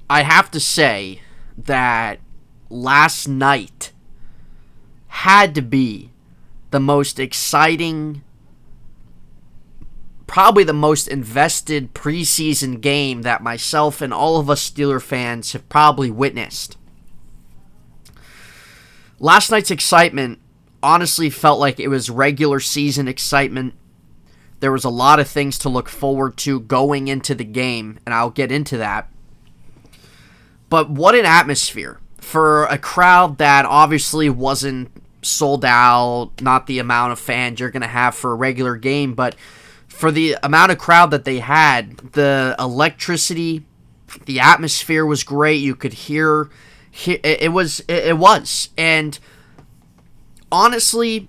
I have to say that last night had to be the most exciting, probably the most invested preseason game that myself and all of us Steeler fans have probably witnessed. Last night's excitement honestly felt like it was regular season excitement. There was a lot of things to look forward to going into the game, and I'll get into that. But what an atmosphere for a crowd that obviously wasn't sold out, not the amount of fans you're going to have for a regular game, but for the amount of crowd that they had, the electricity, the atmosphere was great. You could hear it was. And honestly,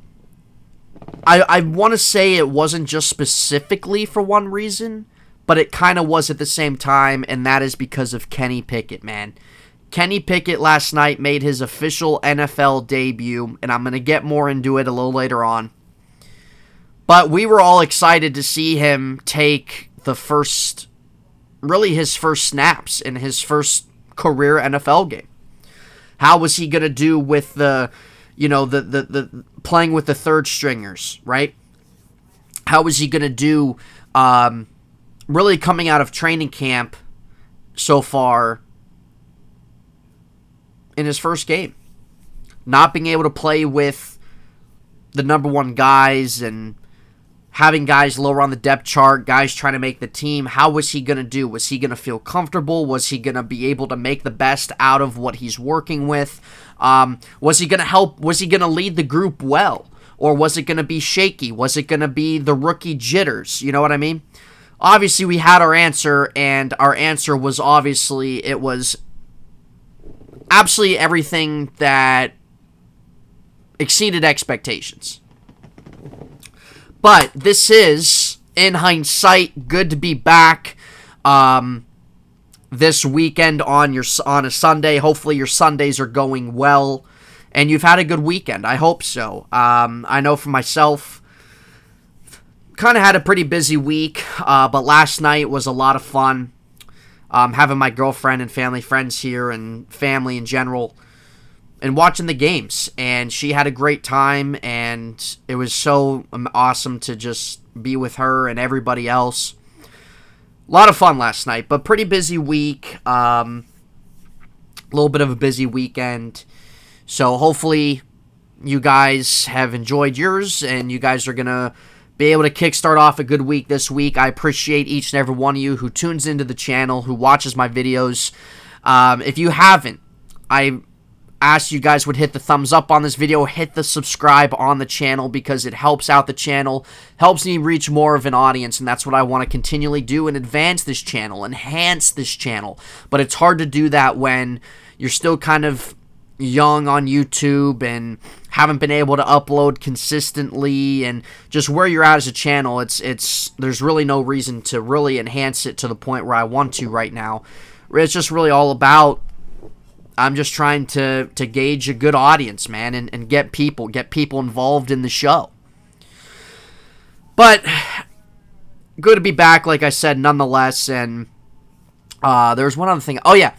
I want to say it wasn't just specifically for one reason, but it kind of was at the same time, and that is because of Kenny Pickett, man. Kenny Pickett last night made his official NFL debut, and I'm going to get more into it a little later on. But we were all excited to see him take his first snaps in his first career NFL game. How was he going to do with the playing with the third stringers, right? How was he going to do really coming out of training camp so far in his first game? Not being able to play with the number one guys and having guys lower on the depth chart, guys trying to make the team. How was he going to do? Was he going to feel comfortable? Was he going to be able to make the best out of what he's working with? Was he going to help? Was he going to lead the group well? Or was it going to be shaky? Was it going to be the rookie jitters? You know what I mean? Obviously, we had our answer, and our answer was obviously, it was absolutely everything that exceeded expectations. But this is, in hindsight, good to be back this weekend on a Sunday. Hopefully your Sundays are going well, and you've had a good weekend. I hope so. I know for myself, kind of had a pretty busy week, but last night was a lot of fun. Having my girlfriend and family friends here and family in general, and watching the games, and she had a great time, and it was so awesome to just be with her and everybody else. A lot of fun last night, but pretty busy week, a little bit of a busy weekend, so hopefully you guys have enjoyed yours, and you guys are going to be able to kickstart off a good week this week. I appreciate each and every one of you who tunes into the channel, who watches my videos. If you haven't, I ask you guys would hit the thumbs up on this video, hit the subscribe on the channel, because it helps out the channel, helps me reach more of an audience, and that's what I want to continually do and advance this channel, enhance this channel. But it's hard to do that when you're still kind of young on YouTube and haven't been able to upload consistently, and just where you're at as a channel, there's really no reason to really enhance it to the point where I want to right now. It's just really all about, I'm just trying to gauge a good audience, man, and get people involved in the show. But good to be back, like I said, nonetheless. And there's one other thing. Oh, yeah.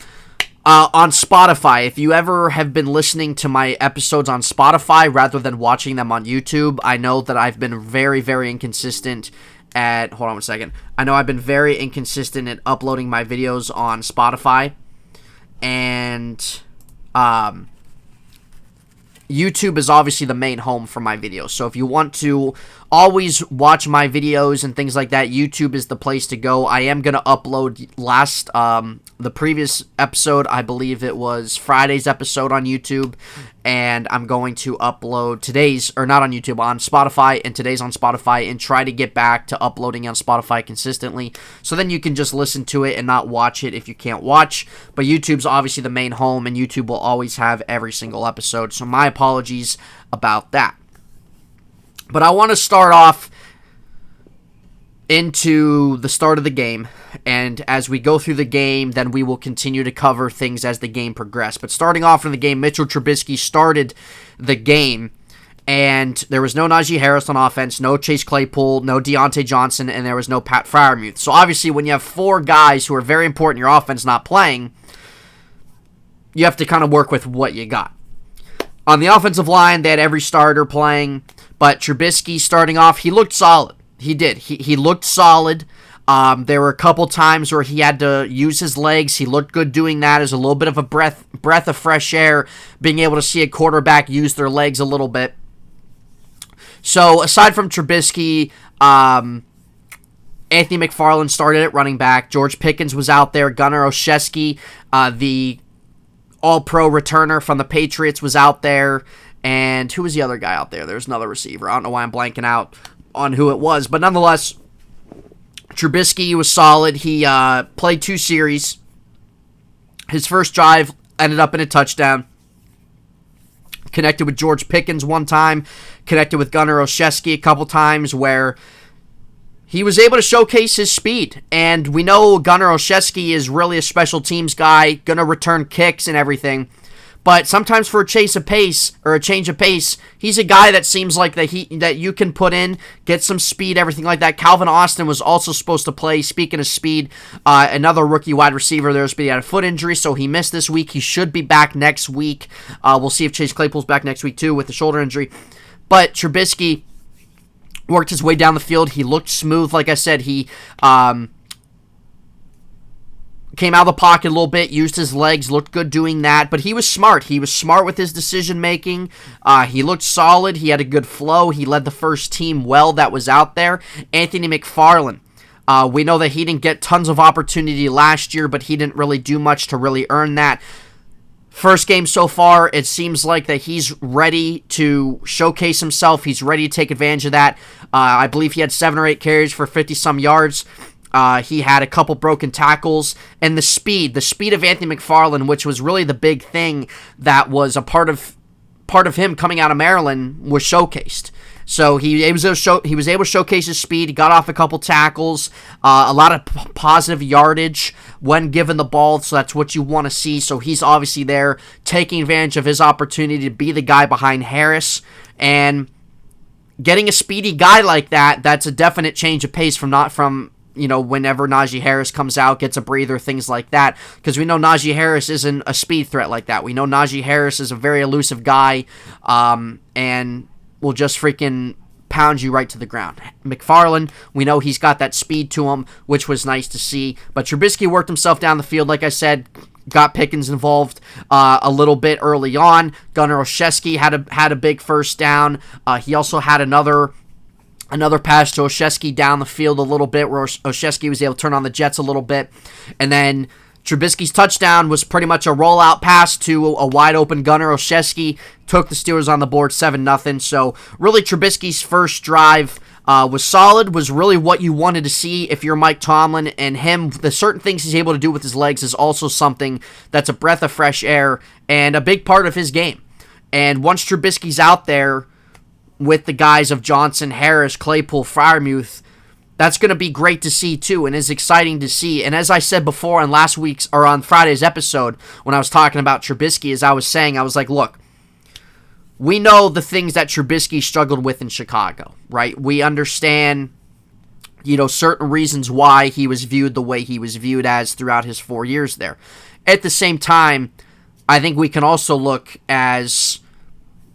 On Spotify, if you ever have been listening to my episodes on Spotify rather than watching them on YouTube, I know that I've been very, very inconsistent at... Hold on one second. I know I've been very inconsistent at uploading my videos on Spotify. And YouTube is obviously the main home for my videos. So if you want to always watch my videos and things like that, YouTube is the place to go. I am going to upload the previous episode, I believe it was Friday's episode on YouTube, and I'm going to upload today's, or not on YouTube, on Spotify, and today's on Spotify, and try to get back to uploading on Spotify consistently, so then you can just listen to it and not watch it if you can't watch. But YouTube's obviously the main home, and YouTube will always have every single episode, so my apologies about that. But I want to start off into the start of the game, and as we go through the game, then we will continue to cover things as the game progresses. But starting off in the game, Mitchell Trubisky started the game, and there was no Najee Harris on offense, no Chase Claypool, no Deontay Johnson, and there was no Pat Freiermuth. So obviously when you have four guys who are very important in your offense not playing, you have to kind of work with what you got. On the offensive line, they had every starter playing, but Trubisky starting off, he looked solid. He did. He looked solid. There were a couple times where he had to use his legs. He looked good doing that. As a little bit of a breath of fresh air, being able to see a quarterback use their legs a little bit. So aside from Trubisky, Anthony McFarland started at running back. George Pickens was out there. Gunnar Olszewski, the all-pro returner from the Patriots, was out there. And who was the other guy out there? There's another receiver. I don't know why I'm blanking out on who it was. But nonetheless, Trubisky was solid. He played 2 series. His first drive ended up in a touchdown. Connected with George Pickens one time. Connected with Gunnar Olszewski a couple times where he was able to showcase his speed. And we know Gunnar Olszewski is really a special teams guy, going to return kicks and everything. But sometimes for a change of pace, he's a guy that seems like that you can put in, get some speed, everything like that. Calvin Austin was also supposed to play. Speaking of speed, another rookie wide receiver there, but he had a foot injury, so he missed this week. He should be back next week. We'll see if Chase Claypool's back next week too with the shoulder injury. But Trubisky worked his way down the field. He looked smooth. Like I said, he came out of the pocket a little bit, used his legs, looked good doing that, but he was smart. He was smart with his decision-making. He looked solid. He had a good flow. He led the first team well that was out there. Anthony McFarland. We know that he didn't get tons of opportunity last year, but he didn't really do much to really earn that. First game so far, it seems like that he's ready to showcase himself. He's ready to take advantage of that. I believe he had 7 or 8 carries for 50-some yards. He had a couple broken tackles, and the speed of Anthony McFarland, which was really the big thing that was a part of him coming out of Maryland, was showcased. So he was able to showcase his speed. He got off a couple tackles, a lot of positive yardage when given the ball. So that's what you want to see. So he's obviously there taking advantage of his opportunity to be the guy behind Harris, and getting a speedy guy like that. That's a definite change of pace from whenever Najee Harris comes out, gets a breather, things like that. Because we know Najee Harris isn't a speed threat like that. We know Najee Harris is a very elusive guy, and will just freaking pound you right to the ground. McFarland, we know he's got that speed to him, which was nice to see. But Trubisky worked himself down the field, like I said, got Pickens involved a little bit early on. Gunnar Olszewski had a big first down. He also had another pass to Olszewski down the field a little bit, where Olszewski was able to turn on the Jets a little bit. And then Trubisky's touchdown was pretty much a rollout pass to a wide-open Gunnar Olszewski. Took the Steelers on the board 7-0. So really Trubisky's first drive was solid, was really what you wanted to see if you're Mike Tomlin. And him, the certain things he's able to do with his legs is also something that's a breath of fresh air and a big part of his game. And once Trubisky's out there with the guys of Johnson, Harris, Claypool, Freiermuth, that's going to be great to see too, and is exciting to see. And as I said before on Friday's episode, when I was talking about Trubisky, as I was like, look, we know the things that Trubisky struggled with in Chicago, right? We understand, certain reasons why he was viewed the way he was viewed as throughout his 4 years there. At the same time, I think we can also look as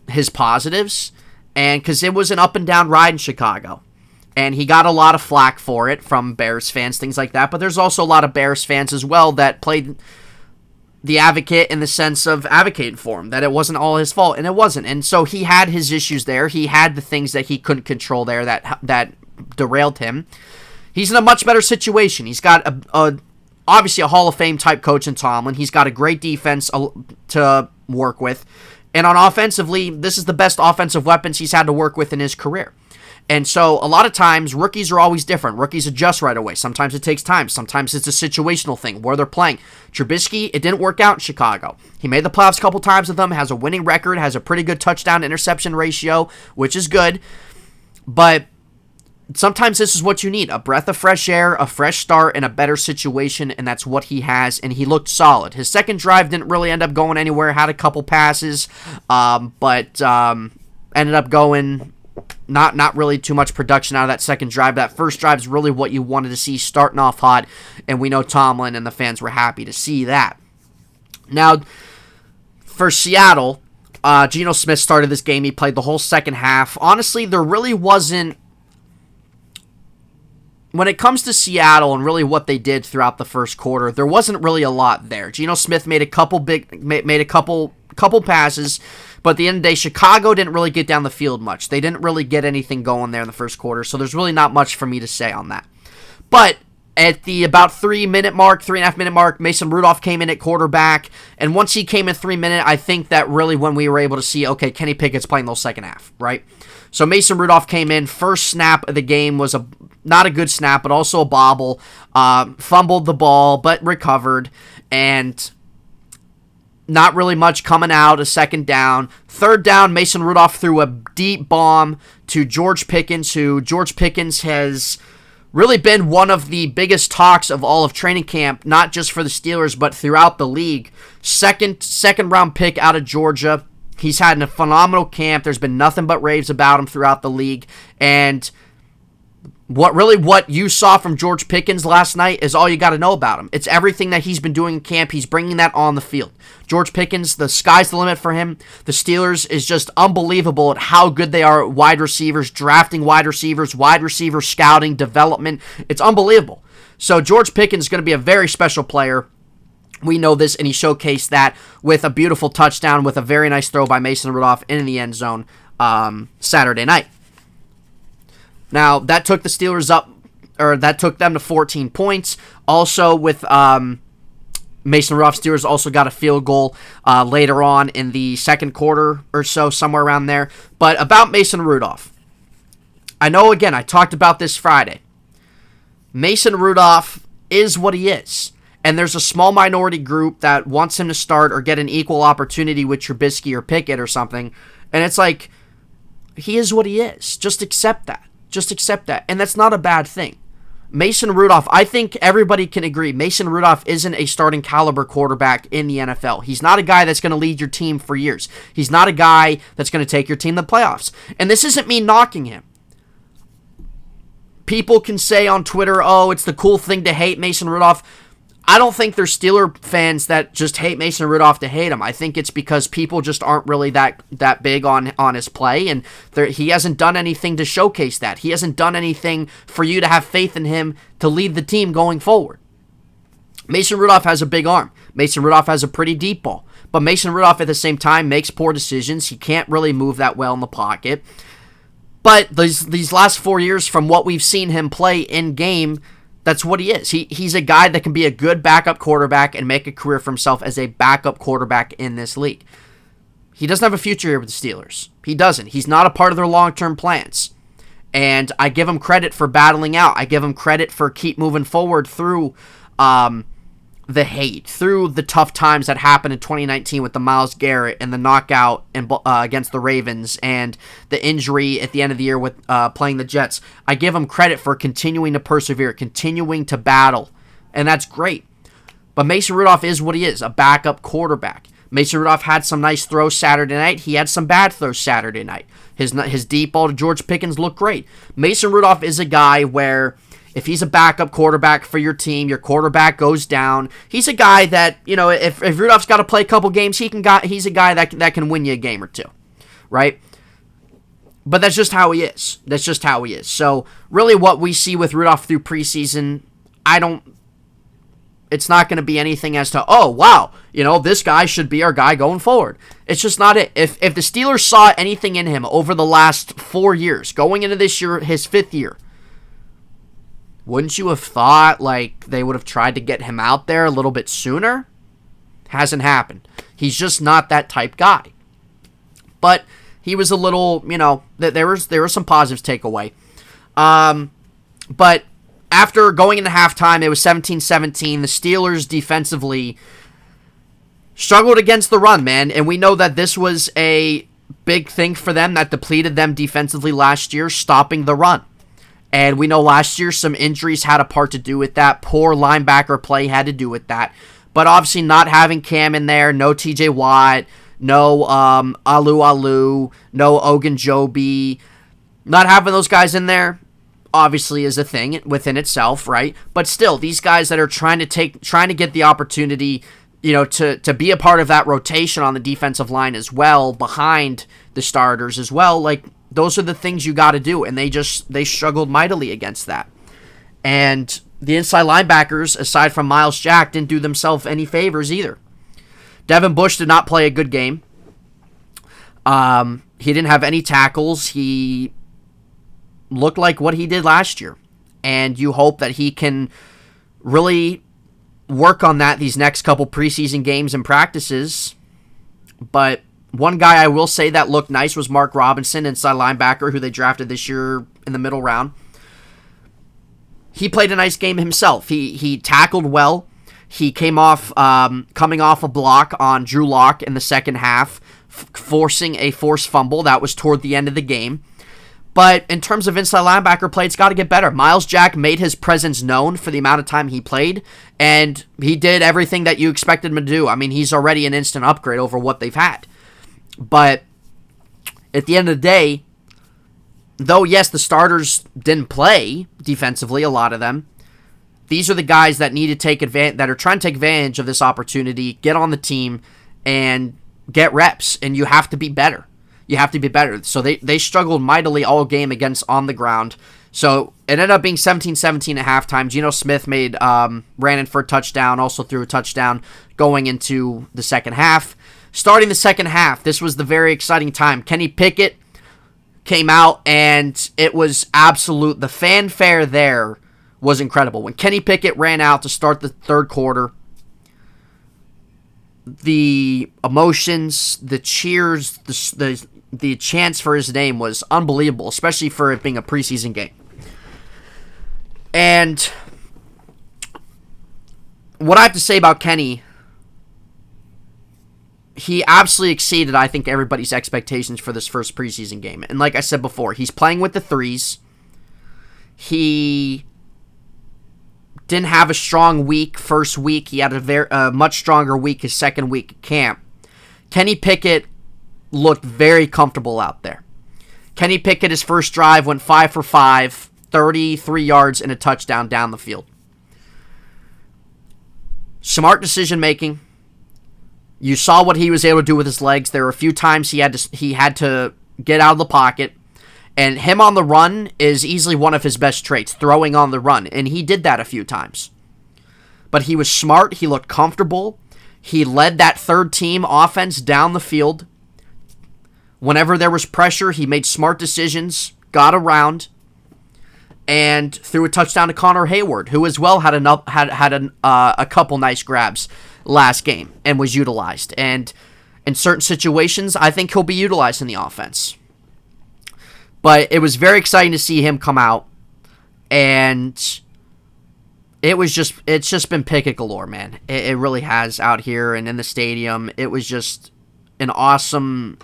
his positives, and because it was an up and down ride in Chicago. And he got a lot of flack for it from Bears fans, things like that. But there's also a lot of Bears fans as well that played the advocate in the sense of advocating for him, that it wasn't all his fault, and it wasn't. And so he had his issues there. He had the things that he couldn't control there that derailed him. He's in a much better situation. He's got obviously a Hall of Fame type coach in Tomlin. He's got a great defense to work with. And on offensively, this is the best offensive weapons he's had to work with in his career. And so a lot of times, rookies are always different. Rookies adjust right away. Sometimes it takes time. Sometimes it's a situational thing where they're playing. Trubisky, it didn't work out in Chicago. He made the playoffs a couple times with them, has a winning record, has a pretty good touchdown-interception ratio, which is good. But sometimes this is what you need. A breath of fresh air, a fresh start, and a better situation, and that's what he has, and he looked solid. His second drive didn't really end up going anywhere, had a couple passes, but ended up going not really too much production out of that second drive. That first drive is really what you wanted to see, starting off hot, and we know Tomlin and the fans were happy to see that. Now, For Seattle, Geno Smith started this game. He played the whole second half. Honestly, there really wasn't, when it comes to Seattle and really what they did throughout the first quarter, there wasn't really a lot there. Geno Smith made a couple passes, but at the end of the day, Chicago didn't really get down the field much. They didn't really get anything going there in the first quarter, so there's really not much for me to say on that. But at the about 3.5 minute mark, Mason Rudolph came in at quarterback, and once he came in 3 minutes, I think that really when we were able to see, okay, Kenny Pickett's playing the whole second half, right? So Mason Rudolph came in. First snap of the game was not a good snap, but also a bobble. Fumbled the ball, but recovered, and not really much coming out. A second down. Third down, Mason Rudolph threw a deep bomb to George Pickens, who George Pickens has really been one of the biggest talks of all of training camp, not just for the Steelers, but throughout the league. Second round pick out of Georgia. He's had a phenomenal camp. There's been nothing but raves about him throughout the league. And what you saw from George Pickens last night is all you got to know about him. It's everything that he's been doing in camp. He's bringing that on the field. George Pickens, the sky's the limit for him. The Steelers is just unbelievable at how good they are at wide receivers, drafting wide receiver scouting, development. It's unbelievable. So George Pickens is going to be a very special player. We know this, and he showcased that with a beautiful touchdown with a very nice throw by Mason Rudolph in the end zone Saturday night. Now, that took the Steelers that took them to 14 points. Also, with Mason Rudolph, Steelers also got a field goal later on in the second quarter or so, somewhere around there. But about Mason Rudolph, I know, again, I talked about this Friday. Mason Rudolph is what he is. And there's a small minority group that wants him to start or get an equal opportunity with Trubisky or Pickett or something. And it's like, he is what he is. Just accept that. And that's not a bad thing. Mason Rudolph, I think everybody can agree, Mason Rudolph isn't a starting caliber quarterback in the NFL. He's not a guy that's going to lead your team for years. He's not a guy that's going to take your team to the playoffs. And this isn't me knocking him. People can say on Twitter, oh, it's the cool thing to hate Mason Rudolph. I don't think there's Steeler fans that just hate Mason Rudolph to hate him. I think it's because people just aren't really that big on his play, and he hasn't done anything to showcase that. He hasn't done anything for you to have faith in him to lead the team going forward. Mason Rudolph has a big arm. Mason Rudolph has a pretty deep ball. But Mason Rudolph at the same time makes poor decisions. He can't really move that well in the pocket. But these last 4 years, from what we've seen him play in game, that's what he is. He's a guy that can be a good backup quarterback and make a career for himself as a backup quarterback in this league. He doesn't have a future here with the Steelers. He doesn't. He's not a part of their long-term plans. And I give him credit for battling out. I give him credit for keep moving forward through the hate, through the tough times that happened in 2019 with the Myles Garrett and the knockout against the Ravens and the injury at the end of the year with playing the Jets. I give him credit for continuing to persevere, continuing to battle, and that's great. But Mason Rudolph is what he is, a backup quarterback. Mason Rudolph had some nice throws Saturday night. He had some bad throws Saturday night. His deep ball to George Pickens looked great. Mason Rudolph is a guy where if he's a backup quarterback for your team, your quarterback goes down. He's a guy that, if Rudolph's got to play a couple games, he's a guy that can win you a game or two, right? But that's just how he is. So really what we see with Rudolph through preseason, it's not going to be anything as to, oh, wow, this guy should be our guy going forward. It's just not it. If the Steelers saw anything in him over the last 4 years, going into this year, his 5th year, wouldn't you have thought they would have tried to get him out there a little bit sooner? Hasn't happened. He's just not that type guy. But he was a little, there were some positives to take away. But after going into halftime, it was 17-17. The Steelers defensively struggled against the run, man. And we know that this was a big thing for them that depleted them defensively last year, stopping the run. And we know last year some injuries had a part to do with that. Poor linebacker play had to do with that. But obviously not having Cam in there, no TJ Watt, no Alu, no Ogunjobi. Not having those guys in there obviously is a thing within itself, right? But still, these guys that are trying to get the opportunity, to be a part of that rotation on the defensive line as well, behind the starters as well, like, those are the things you got to do, and they struggled mightily against that. And the inside linebackers, aside from Miles Jack, didn't do themselves any favors either. Devin Bush did not play a good game. He didn't have any tackles. He looked like what he did last year. And you hope that he can really work on that these next couple preseason games and practices. But one guy I will say that looked nice was Mark Robinson, inside linebacker, who they drafted this year in the middle round. He played a nice game himself. He tackled well. He came off, coming off a block on Drew Lock in the second half, forcing a forced fumble. That was toward the end of the game. But in terms of inside linebacker play, it's got to get better. Miles Jack made his presence known for the amount of time he played, and he did everything that you expected him to do. I mean, he's already an instant upgrade over what they've had. But at the end of the day, though, yes, the starters didn't play defensively, a lot of them, these are the guys that need to take advantage, that are trying to take advantage of this opportunity, get on the team, and get reps, and you have to be better. You have to be better. So they struggled mightily all game against on the ground. So it ended up being 17-17 at halftime. Geno Smith ran in for a touchdown, also threw a touchdown going into the second half. Starting the second half, this was the very exciting time. Kenny Pickett came out, and it was absolute. The fanfare there was incredible. When Kenny Pickett ran out to start the third quarter, the emotions, the cheers, the chants for his name was unbelievable, especially for it being a preseason game. And what I have to say about Kenny, he absolutely exceeded, I think, everybody's expectations for this first preseason game. And like I said before, he's playing with the threes. He didn't have a strong week first week. He had a much stronger week his second week at camp. Kenny Pickett looked very comfortable out there. Kenny Pickett, his first drive, went 5 for 5, 33 yards and a touchdown down the field. Smart decision making. You saw what he was able to do with his legs. There were a few times he had to get out of the pocket. And him on the run is easily one of his best traits, throwing on the run. And he did that a few times. But he was smart. He looked comfortable. He led that third team offense down the field. Whenever there was pressure, he made smart decisions, got around, and threw a touchdown to Connor Hayward, who as well had a couple nice grabs last game and was utilized. And in certain situations, I think he'll be utilized in the offense. But it was very exciting to see him come out, and it's just been Pickett galore, man. It really has out here and in the stadium. It was just an awesome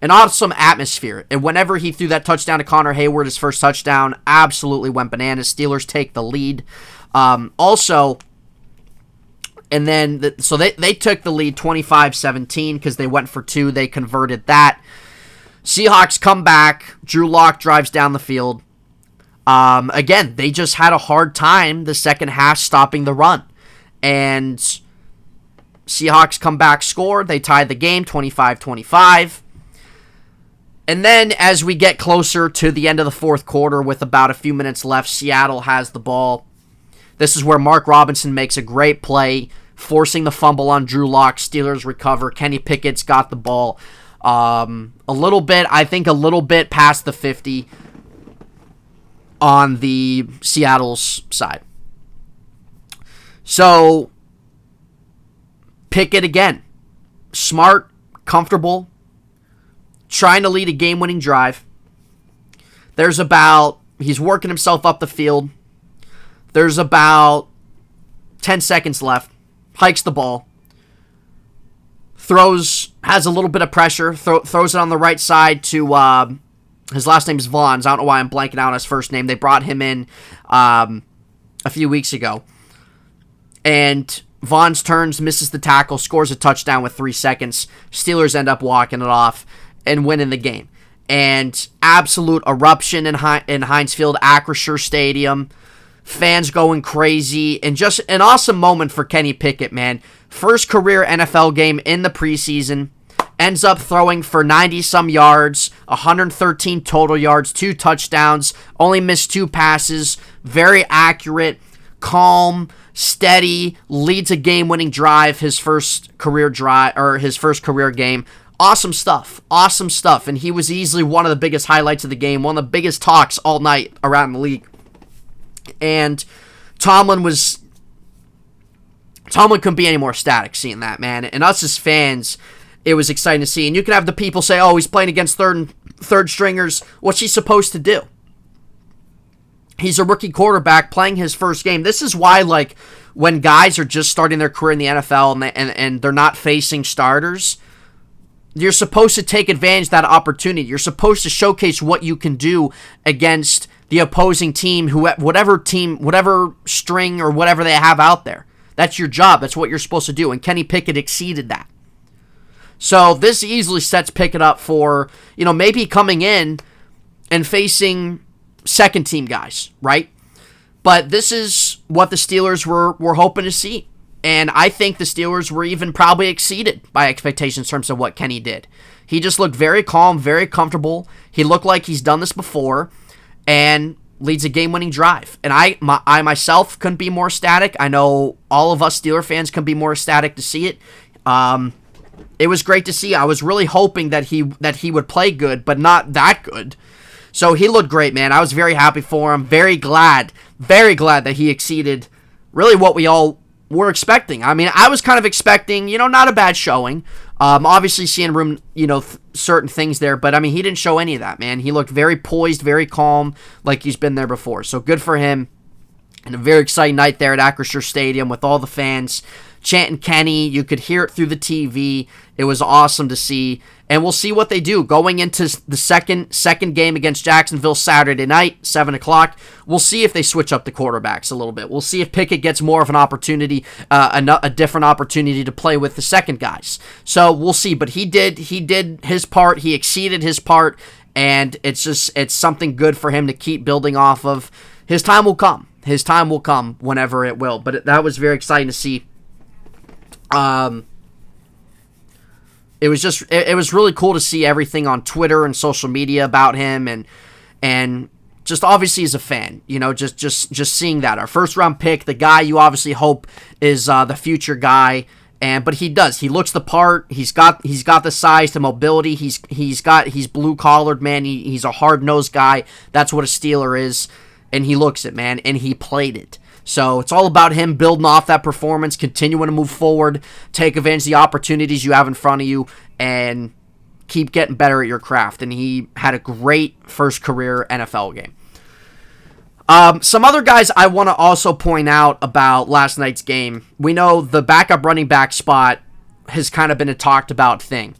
atmosphere. And whenever he threw that touchdown to Connor Hayward, his first touchdown, absolutely went bananas. Steelers take the lead. So they took the lead 25-17 because they went for two. They converted that. Seahawks come back. Drew Lock drives down the field. Again, they just had a hard time the second half stopping the run. And Seahawks come back, score. They tied the game 25-25. And then as we get closer to the end of the fourth quarter with about a few minutes left, Seattle has the ball. This is where Mark Robinson makes a great play, forcing the fumble on Drew Lock. Steelers recover. Kenny Pickett's got the ball. A little bit past the 50 on the Seattle's side. So, Pickett again. Smart, comfortable, trying to lead a game-winning drive. He's working himself up the field. There's about 10 seconds left. Hikes the ball. Has a little bit of pressure, throws it on the right side to, his last name is Vaughns. I don't know why I'm blanking out on his first name. They brought him in a few weeks ago. And Vaughns turns, misses the tackle, scores a touchdown with 3 seconds. Steelers end up walking it off and winning the game. And absolute eruption in Heintz Field, Acrisure Stadium. fans going crazy, and just an awesome moment for Kenny Pickett, man. First career NFL game in the preseason. Ends up throwing for 90-some yards, 113 total yards, 2 touchdowns, only missed 2 passes. Very accurate, calm, steady, leads a game-winning drive, his first career game. Awesome stuff, and he was easily one of the biggest highlights of the game, one of the biggest talks all night around the league. And Tomlin couldn't be any more ecstatic seeing that, man. And us as fans, it was exciting to see. And you can have the people say, oh, he's playing against third stringers. What's he supposed to do? He's a rookie quarterback playing his first game. This is why, like, when guys are just starting their career in the NFL and they're not facing starters, you're supposed to take advantage of that opportunity. You're supposed to showcase what you can do against the opposing team, whatever string or whatever they have out there. That's your job. That's what you're supposed to do. And Kenny Pickett exceeded that. So this easily sets Pickett up for, maybe coming in and facing second-team guys, right? But this is what the Steelers were hoping to see. And I think the Steelers were even probably exceeded by expectations in terms of what Kenny did. He just looked very calm, very comfortable. He looked like he's done this before and leads a game-winning drive. And I myself couldn't be more ecstatic. I know all of us Steeler fans can be more ecstatic to see it. It was great to see. I was really hoping that he would play good, but not that good. So he looked great, man. I was very happy for him. Very glad that he exceeded really what we all were expecting. I mean, I was kind of expecting, not a bad showing. Obviously seeing room, certain things there, but I mean, he didn't show any of that, man. He looked very poised, very calm, like he's been there before. So good for him. And a very exciting night there at Acrisure Stadium with all the fans chanting Kenny. You could hear it through the TV. It was awesome to see. And we'll see what they do going into the second game against Jacksonville Saturday night, 7 o'clock. We'll see if they switch up the quarterbacks a little bit. We'll see if Pickett gets more of an opportunity, a different opportunity to play with the second guys. So we'll see. But he did his part. He exceeded his part. And it's something good for him to keep building off of. His time will come. His time will come whenever it will. But that was very exciting to see. It was really cool to see everything on Twitter and social media about him, and just obviously as a fan, just seeing that our first round pick, the guy you obviously hope is the future guy, but he looks the part. He's got the size, the mobility. He's blue collared, man. He's a hard nosed guy. That's what a Steeler is, and he looks it, man, and he played it. So it's all about him building off that performance, continuing to move forward, take advantage of the opportunities you have in front of you, and keep getting better at your craft. And he had a great first career NFL game. Some other guys I want to also point out about last night's game. We know the backup running back spot has kind of been a talked about thing.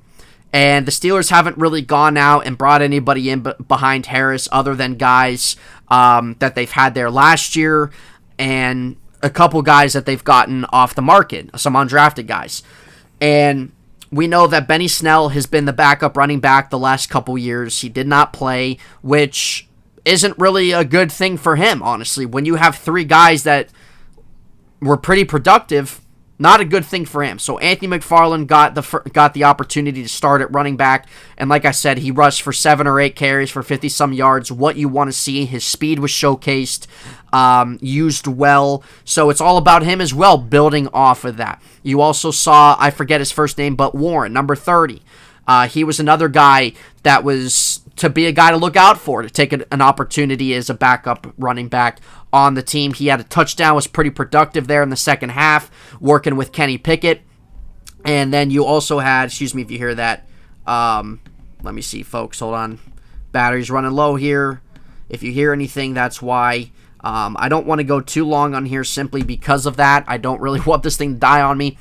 And the Steelers haven't really gone out and brought anybody in behind Harris other than guys that they've had there last year, and a couple guys that they've gotten off the market, some undrafted guys. And we know that Benny Snell has been the backup running back the last couple years. He did not play, which isn't really a good thing for him, honestly. When you have 3 guys that were pretty productive, not a good thing for him. So Anthony McFarland got the opportunity to start at running back, and like I said, he rushed for 7 or 8 carries for 50-some yards. What you want to see. His speed was showcased, used well. So it's all about him as well, building off of that. You also saw, I forget his first name, but Warren, number 30. He was another guy that was to be a guy to look out for, to take an opportunity as a backup running back on the team. He had a touchdown, was pretty productive there in the second half, working with Kenny Pickett. And then you also had, excuse me if you hear that, let me see, folks, hold on. Battery's running low here. If you hear anything, that's why. I don't want to go too long on here simply because of that. I don't really want this thing to die on me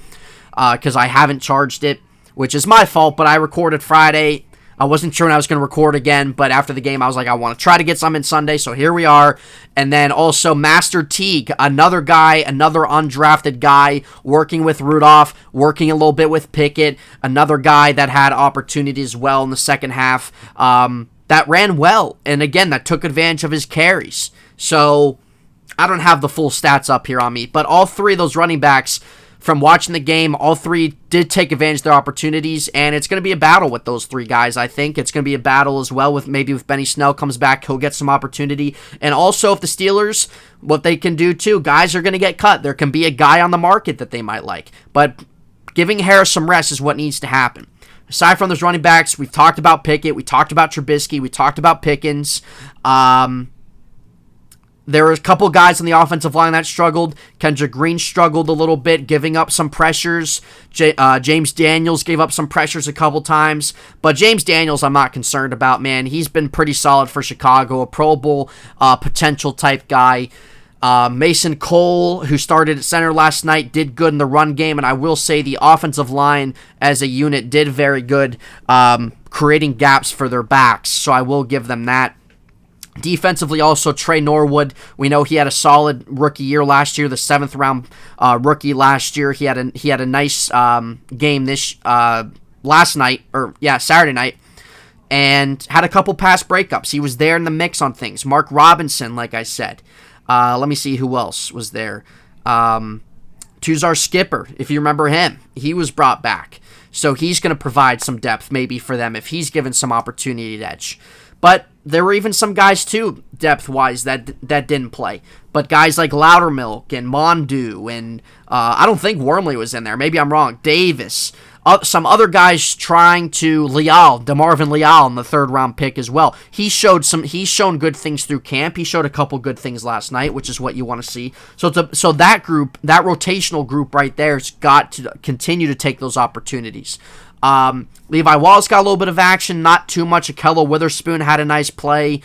because I haven't charged it, which is my fault, but I recorded Friday. I wasn't sure when I was going to record again, but after the game, I was like, I want to try to get some in Sunday, so here we are. And then also Master Teague, another guy, another undrafted guy, working with Rudolph, working a little bit with Pickett, another guy that had opportunities as well in the second half, that ran well, and again, that took advantage of his carries. So I don't have the full stats up here on me, but all three of those running backs, from watching the game, all three did take advantage of their opportunities, and it's going to be a battle with those three guys, I think. It's going to be a battle as well with maybe if Benny Snell comes back, he'll get some opportunity. And also if the Steelers, what they can do too, guys are going to get cut. There can be a guy on the market that they might like. But giving Harris some rest is what needs to happen. Aside from those running backs, we've talked about Pickett, we talked about Trubisky, we talked about Pickens. There were a couple guys on the offensive line that struggled. Kendrick Green struggled a little bit, giving up some pressures. James Daniels gave up some pressures a couple times. But James Daniels I'm not concerned about, man. He's been pretty solid for Chicago, a Pro Bowl potential type guy. Mason Cole, who started at center last night, did good in the run game. And I will say the offensive line as a unit did very good, creating gaps for their backs. So I will give them that. Defensively, also, Trey Norwood, we know he had a solid rookie year last year, the 7th round rookie last year. He had a nice game Saturday night, and had a couple pass breakups. He was there in the mix on things. Mark Robinson, like I said. Let me see who else was there. Tuzar Skipper, if you remember him, he was brought back. So he's going to provide some depth maybe for them if he's given some opportunity to edge. But there were even some guys, too, depth-wise, that didn't play. But guys like Loudermilk and Mondu, and I don't think Wormley was in there. Maybe I'm wrong. Davis. Some other guys trying to DeMarvin Leal in the 3rd-round pick as well. He's shown good things through camp. He showed a couple good things last night, which is what you want to see. So that group, that rotational group right there, has got to continue to take those opportunities. Levi Wallace got a little bit of action, not too much. Akello Witherspoon had a nice play.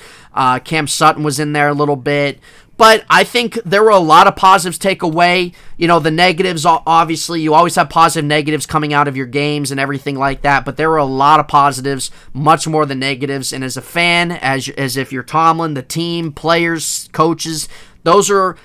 Cam Sutton was in there a little bit. But I think there were a lot of positives take away. You know, the negatives, obviously, you always have positive negatives coming out of your games and everything like that. But there were a lot of positives, much more than negatives. And as a fan, as if you're Tomlin, the team, players, coaches, those are...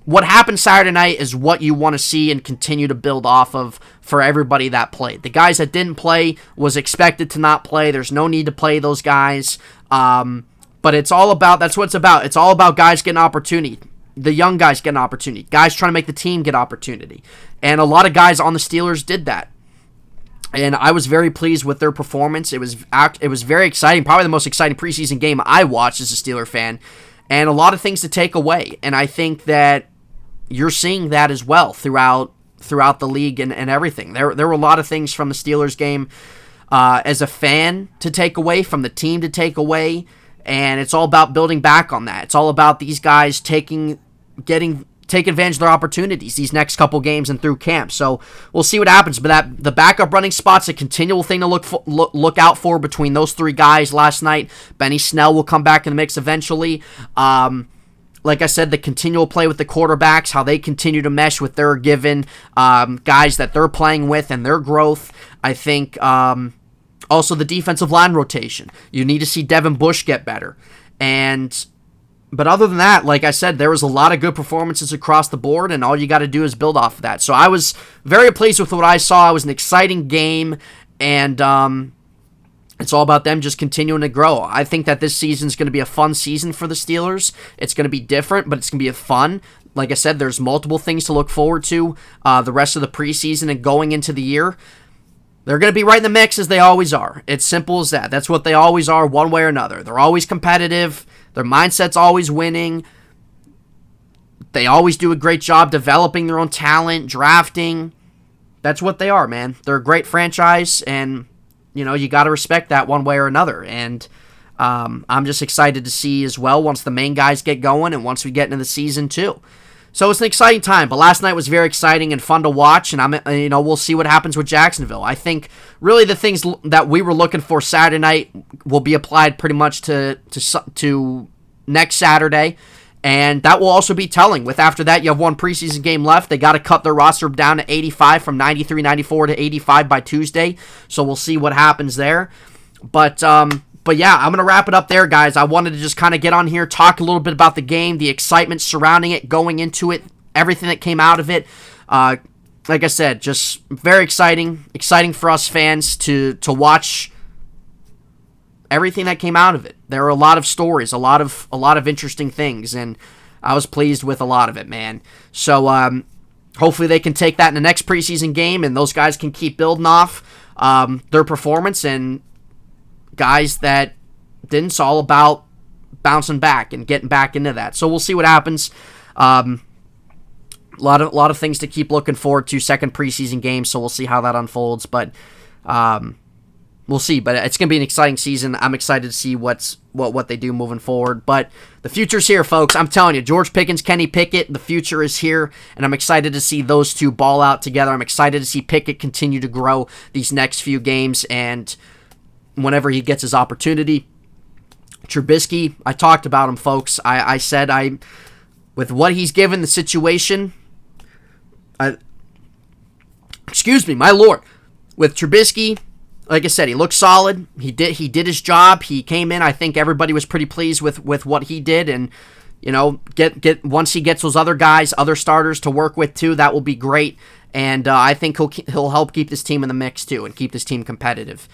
What happened Saturday night is what you want to see and continue to build off of for everybody that played. The guys that didn't play was expected to not play. There's no need to play those guys. But it's all about, that's what it's about. It's all about guys getting opportunity. The young guys getting opportunity. Guys trying to make the team get opportunity. And a lot of guys on the Steelers did that. And I was very pleased with their performance. It was very exciting. Probably the most exciting preseason game I watched as a Steeler fan. And a lot of things to take away. And I think that you're seeing that as well throughout the league and everything. There were a lot of things from the Steelers game as a fan to take away, from the team to take away, and it's all about building back on that. It's all about these guys take advantage of their opportunities these next couple games and through camp. So we'll see what happens. But the backup running spot's a continual thing to look out for between those three guys last night. Benny Snell will come back in the mix eventually. Like I said, the continual play with the quarterbacks, how they continue to mesh with their given guys that they're playing with and their growth. I think also the defensive line rotation. You need to see Devin Bush get better. But other than that, like I said, there was a lot of good performances across the board, and all you got to do is build off of that. So I was very pleased with what I saw. It was an exciting game, and it's all about them just continuing to grow. I think that this season is going to be a fun season for the Steelers. It's going to be different, but it's going to be fun. Like I said, there's multiple things to look forward to the rest of the preseason and going into the year. They're going to be right in the mix as they always are. It's simple as that. That's what they always are, one way or another. They're always competitive. Their mindset's always winning. They always do a great job developing their own talent, drafting. That's what they are, man. They're a great franchise, and you know, you got to respect that one way or another. And I'm just excited to see as well once the main guys get going and once we get into the season too. So it's an exciting time. But last night was very exciting and fun to watch. And we'll see what happens with Jacksonville. I think really the things that we were looking for Saturday night will be applied pretty much to next Saturday. And that will also be telling. With after that, you have one preseason game left. They got to cut their roster down to 85 from 93, 94 to 85 by Tuesday. So we'll see what happens there. But yeah, I'm going to wrap it up there, guys. I wanted to just kind of get on here, talk a little bit about the game, the excitement surrounding it, going into it, everything that came out of it. Like I said, just very exciting for us fans to watch everything that came out of it. There are a lot of stories, a lot of interesting things, and I was pleased with a lot of it, man. So hopefully they can take that in the next preseason game, and those guys can keep building off their performance. And guys that didn't, it's all about bouncing back and getting back into that. So we'll see what happens. A lot of things to keep looking forward to. Second preseason game, so we'll see how that unfolds. But we'll see. But it's gonna be an exciting season. I'm excited to see what they do moving forward. But the future's here, folks. I'm telling you, George Pickens, Kenny Pickett, the future is here, and I'm excited to see those two ball out together. I'm excited to see Pickett continue to grow these next few games, and whenever he gets his opportunity. Trubisky, I talked about him, folks. I said with what he's given the situation, excuse me, my lord, with Trubisky, like I said, he looked solid. He did his job. He came in. I think everybody was pretty pleased with what he did, and get once he gets those other guys, other starters to work with too, that will be great. And I think he'll help keep this team in the mix too, and keep this team competitive.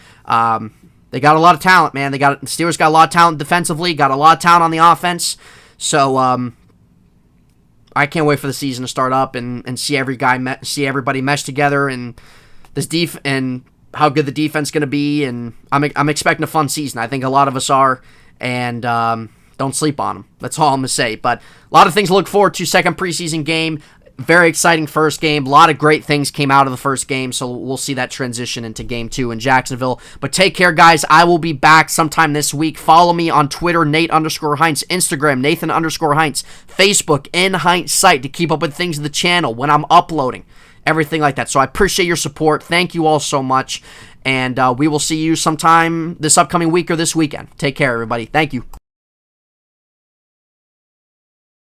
They got a lot of talent, man. The Steelers got a lot of talent defensively, got a lot of talent on the offense. So I can't wait for the season to start up and see everybody mesh together, and and how good the defense is going to be. And I'm expecting a fun season. I think a lot of us are, and don't sleep on them. That's all I'm going to say. But a lot of things to look forward to. Second preseason game. Very exciting first game. A lot of great things came out of the first game, so we'll see that transition into game 2 in Jacksonville. But take care, guys. I will be back sometime this week. Follow me on Twitter, Nate_Heintz, Instagram, Nathan_Heintz, Facebook, and Heintz site to keep up with things in the channel when I'm uploading, everything like that. So I appreciate your support. Thank you all so much, and we will see you sometime this upcoming week or this weekend. Take care, everybody. Thank you.